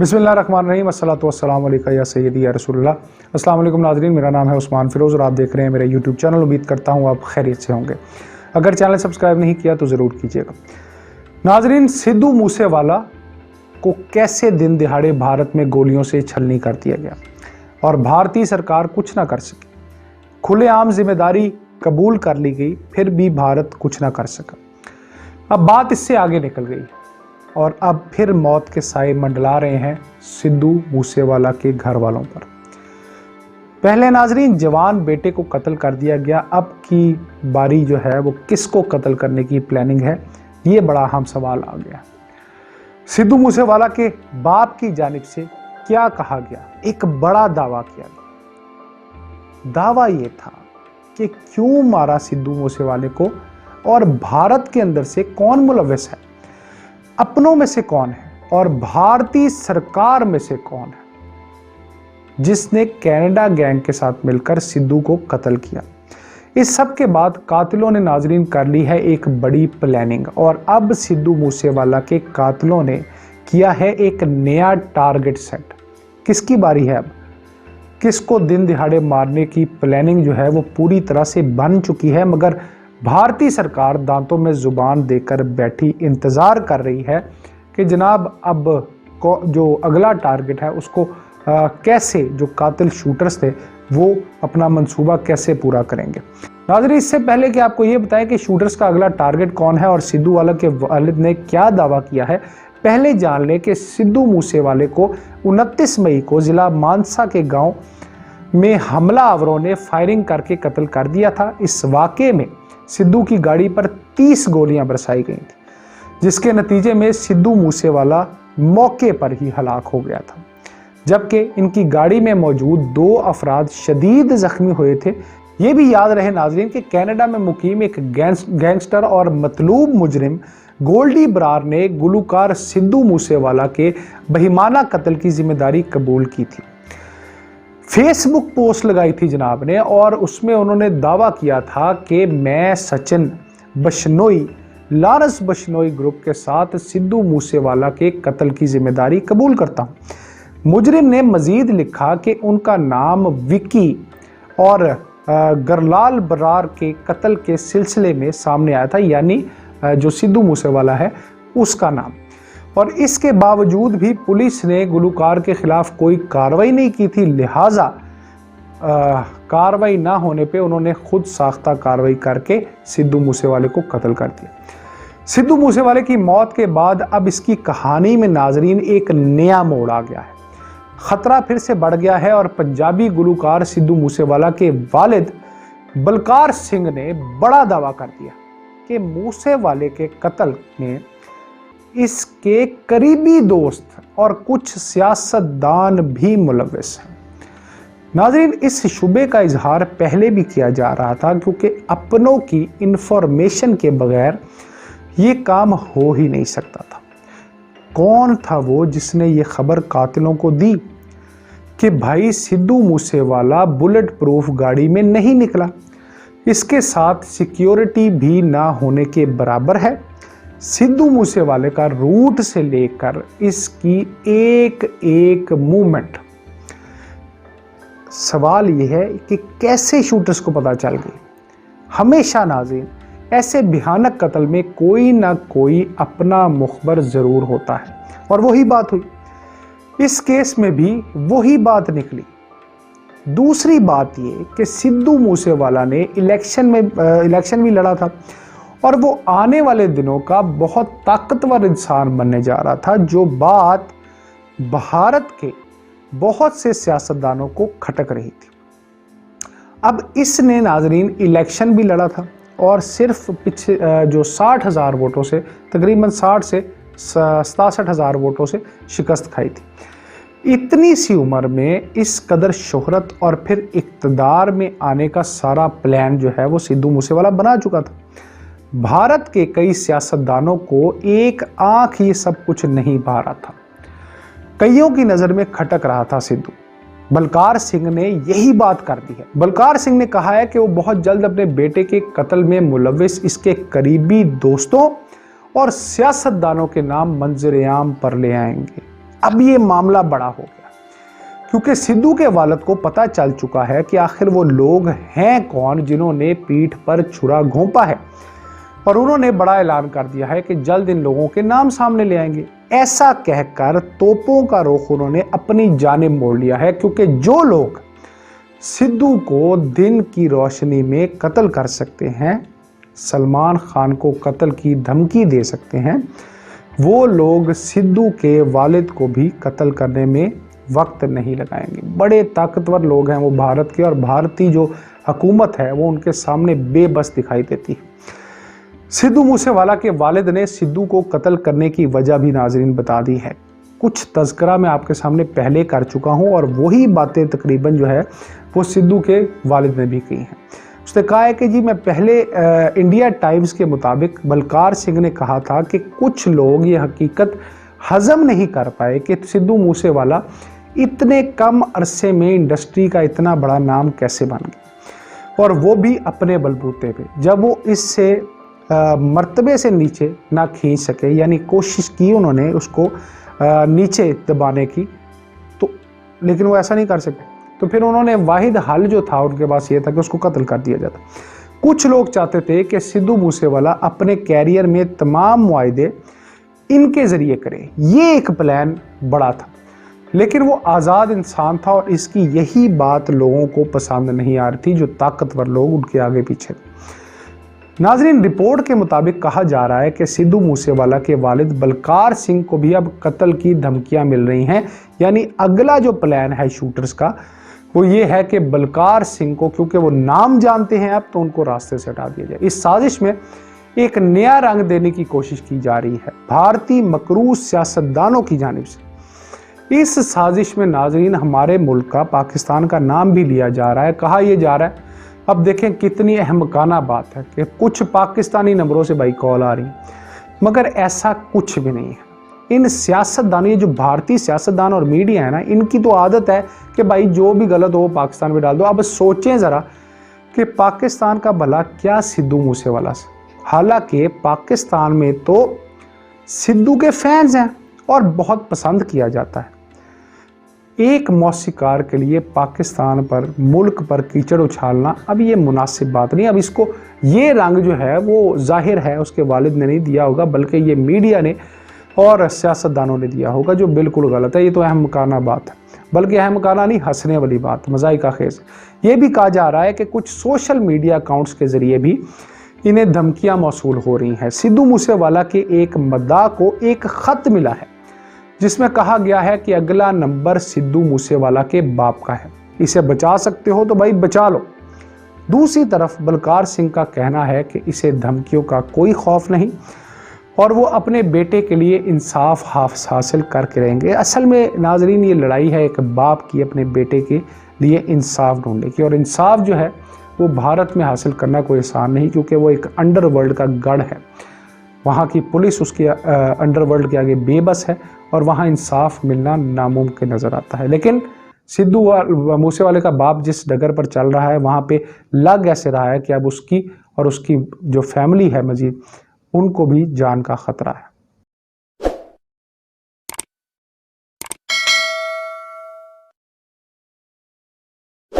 बिस्मिल्लाहिर्रहमानिर्रहीम अस्सलातु वस्सलामु अलैका या सय्यदी या रसूलल्लाह। अस्सलाम वालेकुम नाज़रीन, मेरा नाम है उस्मान फ़िरोज़ और आप देख रहे हैं मेरा यूट्यूब चैनल। उम्मीद करता हूँ आप खैरियत से होंगे। अगर चैनल सब्सक्राइब नहीं किया तो ज़रूर कीजिएगा। नाज़रीन, सिद्धू मूसेवाला को कैसे दिन दिहाड़े भारत में गोलियों से छलनी कर दिया गया और भारतीय सरकार कुछ ना कर सकी। खुलेआम जिम्मेदारी कबूल कर ली गई, फिर भी भारत कुछ ना कर सका। अब बात इससे आगे निकल गई और अब फिर मौत के साए मंडला रहे हैं सिद्धू मूसेवाला के घर वालों पर। पहले नाजरीन जवान बेटे को कत्ल कर दिया गया, अब की बारी जो है वो किसको कत्ल करने की प्लानिंग है, ये बड़ा अहम सवाल आ गया। सिद्धू मूसेवाला के बाप की जानिब से क्या कहा गया, एक बड़ा दावा किया गया। दावा ये था कि क्यों मारा सिद्धू मूसेवाले को और भारत के अंदर से कौन मुलव्वस है, अपनों में से कौन है और भारतीय सरकार में से कौन है जिसने कनाडा गैंग के साथ मिलकर सिद्धू को कत्ल किया। इस सब के बाद कातिलों ने नाजरीन कर ली है एक बड़ी प्लानिंग और अब सिद्धू मूसेवाला के कातिलों ने किया है एक नया टारगेट सेट। किसकी बारी है अब, किसको दिन दिहाड़े मारने की प्लानिंग जो है वो पूरी तरह से बन चुकी है, मगर भारतीय सरकार दांतों में जुबान देकर बैठी इंतज़ार कर रही है कि जनाब अब जो अगला टारगेट है उसको कैसे जो कातिल शूटर्स थे वो अपना मंसूबा कैसे पूरा करेंगे। नाज़रीन, इससे पहले कि आपको ये बताएं कि शूटर्स का अगला टारगेट कौन है और सिद्धू वाला के वालिद ने क्या दावा किया है, पहले जान लें कि सिद्धू मूसेवाले को 29 मई को ज़िला मानसा के गाँव में हमला आवरों ने फायरिंग करके कत्ल कर दिया था। इस वाक़े में सिद्धू की गाड़ी पर 30 गोलियां बरसाई गई थी, जिसके नतीजे में सिद्धू मूसेवाला मौके पर ही हलाक हो गया था, जबकि इनकी गाड़ी में मौजूद 2 अफराद शदीद जख्मी हुए थे। ये भी याद रहे नाजरीन कि कनाडा में मुकीम एक गैंगस्टर और मतलूब मुजरिम गोल्डी बरार ने गुलूकार सिद्धू मूसेवाला के बहिमाना कत्ल की जिम्मेदारी कबूल की थी। फेसबुक पोस्ट लगाई थी जनाब ने और उसमें उन्होंने दावा किया था कि मैं सचिन बशनोई, लॉरेंस बशनोई ग्रुप के साथ सिद्धू मूसेवाला के कत्ल की जिम्मेदारी कबूल करता हूं। मुजरिम ने मजीद लिखा कि उनका नाम विकी और गरलाल बरार के कत्ल के सिलसिले में सामने आया था, यानी जो सिद्धू मूसेवाला है उसका नाम। और इसके बावजूद भी पुलिस ने गुलूकार के खिलाफ कोई कार्रवाई नहीं की थी, लिहाजा कार्रवाई ना होने पे उन्होंने खुद साख्ता कार्रवाई करके सिद्धू मूसेवाले को कत्ल कर दिया। सिद्धू मूसेवाले की मौत के बाद अब इसकी कहानी में नाजरीन एक नया मोड़ आ गया है। खतरा फिर से बढ़ गया है और पंजाबी गुलूकार सिद्धू मूसेवाला के वालिद बलकार सिंह ने बड़ा दावा कर दिया कि मूसेवाले के कत्ल में इसके करीबी दोस्त और कुछ सियासतदान भी मुलव्वस हैं। नाज़रीन, इस शुबे का इजहार पहले भी किया जा रहा था क्योंकि अपनों की इंफॉर्मेशन के बगैर ये काम हो ही नहीं सकता था। कौन था वो जिसने ये खबर कातिलों को दी कि भाई सिद्धू मूसेवाला बुलेट प्रूफ गाड़ी में नहीं निकला, इसके साथ सिक्योरिटी भी ना होने के बराबर है। सिद्धू मूसेवाले का रूट से लेकर इसकी एक एक मूवमेंट, सवाल यह है कि कैसे शूटर्स को पता चल गई। हमेशा नाज़रीन ऐसे भयानक कत्ल में कोई ना कोई अपना मुखबर ज़रूर होता है और वही बात हुई। इस केस में भी वही बात निकली। दूसरी बात ये कि सिद्धू मूसेवाला ने इलेक्शन भी लड़ा था और वो आने वाले दिनों का बहुत ताकतवर इंसान बनने जा रहा था, जो बात भारत के बहुत से सियासतदानों को खटक रही थी। अब इसने नाजरीन इलेक्शन भी लड़ा था और सिर्फ पीछे जो 60,000 वोटों से, तकरीबन 60 से 67,000 वोटों से शिकस्त खाई थी। इतनी सी उम्र में इस कदर शोहरत और फिर इक़्तिदार में आने का सारा प्लान जो है वो सिद्धू मूसेवाला बना चुका था। भारत के कई सियासतदानों को एक आंख ये सब कुछ नहीं पा रहा था, कईयों की नज़र में खटक रहा था सिद्धू। बलकार सिंह ने यही बात कर दी है। बलकार सिंह ने कहा है कि वो बहुत जल्द अपने बेटे के कत्ल में मुलव्वस इसके करीबी दोस्तों और सियासतदानों के नाम मंजर आम पर ले आएंगे। अब ये मामला बड़ा हो गया क्योंकि सिद्धू के वालिद को पता चल चुका है कि आखिर वो लोग हैं कौन जिन्होंने पीठ पर छुरा घोंपा है, और उन्होंने बड़ा ऐलान कर दिया है कि जल्द इन लोगों के नाम सामने ले आएंगे। ऐसा कहकर तोपों का रुख उन्होंने अपनी जानिब मोड़ लिया है, क्योंकि जो लोग सिद्धू को दिन की रोशनी में कत्ल कर सकते हैं, सलमान खान को कत्ल की धमकी दे सकते हैं, वो लोग सिद्धू के वालिद को भी कत्ल करने में वक्त नहीं लगाएंगे। बड़े ताकतवर लोग हैं वो भारत के, और भारतीय जो हुकूमत है वो उनके सामने बेबस दिखाई देती है। सिद्धू मूसेवाला के वालिद ने सिद्धू को कत्ल करने की वजह भी नाजरीन बता दी है। कुछ तज़किरा मैं आपके सामने पहले कर चुका हूं, और वही बातें तकरीबन जो है वो सिद्धू के वालिद ने भी की हैं। उसने कहा है कि जी मैं पहले इंडिया टाइम्स के मुताबिक बलकार सिंह ने कहा था कि कुछ लोग ये हकीकत हजम नहीं कर पाए कि सिद्धू मूसेवाला इतने कम अरसे में इंडस्ट्री का इतना बड़ा नाम कैसे बन गया, और वो भी अपने बलबूते पे, जब वो इससे मर्तबे से नीचे ना खींच सके, यानी कोशिश की उन्होंने उसको नीचे दबाने की, तो लेकिन वो ऐसा नहीं कर सके, तो फिर उन्होंने वाहिद हल जो था उनके पास ये था कि उसको कत्ल कर दिया जाता। कुछ लोग चाहते थे कि सिद्धू मूसेवाला अपने कैरियर में तमाम मुआहदे इनके ज़रिए करे, ये एक प्लान बड़ा था, लेकिन वो आज़ाद इंसान था और इसकी यही बात लोगों को पसंद नहीं आ रही थी, जो ताकतवर लोग उनके आगे पीछे। नाजरीन, रिपोर्ट के मुताबिक कहा जा रहा है कि सिद्धू मूसेवाला के वालिद बलकार सिंह को भी अब कत्ल की धमकियां मिल रही हैं, यानी अगला जो प्लान है शूटर्स का वो ये है कि बलकार सिंह को, क्योंकि वो नाम जानते हैं अब, तो उनको रास्ते से हटा दिया जाए। इस साजिश में एक नया रंग देने की कोशिश की जा रही है भारतीय मकरूज सियासतदानों की जानिब से। इस साजिश में नाजरीन हमारे मुल्क का, पाकिस्तान का नाम भी लिया जा रहा है। कहा यह जा रहा है, अब देखें कितनी अहमकाना बात है कि कुछ पाकिस्तानी नंबरों से भाई कॉल आ रही है, मगर ऐसा कुछ भी नहीं है। इन सियासतदान, ये जो भारतीय सियासतदान और मीडिया है ना, इनकी तो आदत है कि भाई जो भी गलत हो पाकिस्तान में डाल दो। अब सोचें ज़रा कि पाकिस्तान का भला क्या सिद्धू मूसेवाला से, हालांकि पाकिस्तान में तो सिद्धू के फैंस हैं और बहुत पसंद किया जाता है। एक मौसीकार के लिए पाकिस्तान पर, मुल्क पर कीचड़ उछालना अब ये मुनासिब बात नहीं। अब इसको ये रंग जो है वो जाहिर है उसके वालिद ने नहीं दिया होगा, बल्कि ये मीडिया ने और सियासतदानों ने दिया होगा, जो बिल्कुल गलत है। ये तो अहमकाना बात है, बल्कि अहमकाना नहीं, हंसने वाली बात, मज़ाहिका खेज। ये भी कहा जा रहा है कि कुछ सोशल मीडिया अकाउंट्स के ज़रिए भी इन्हें धमकियाँ मौसूल हो रही हैं। सिद्धू मूसेवाला के एक मद्दा को एक ख़त मिला है जिसमें कहा गया है कि अगला नंबर सिद्धू मूसेवाला के बाप का है, इसे बचा सकते हो तो भाई बचा लो। दूसरी तरफ बलकार सिंह का कहना है कि इसे धमकियों का कोई खौफ नहीं और वो अपने बेटे के लिए इंसाफ हासिल करके रहेंगे। असल में नाजरीन ये लड़ाई है एक बाप की अपने बेटे के लिए इंसाफ ढूंढने की, और इंसाफ जो है वो भारत में हासिल करना कोई आसान नहीं, क्योंकि वो एक अंडरवर्ल्ड का गढ़ है। वहाँ की पुलिस उसके अंडरवर्ल्ड के आगे बेबस है और वहाँ इंसाफ मिलना नामुमकिन नज़र आता है। लेकिन सिद्धू मूसेवाले का बाप जिस डगर पर चल रहा है वहाँ पे लग ऐसे रहा है कि अब उसकी और उसकी जो फैमिली है मजीद, उनको भी जान का ख़तरा है।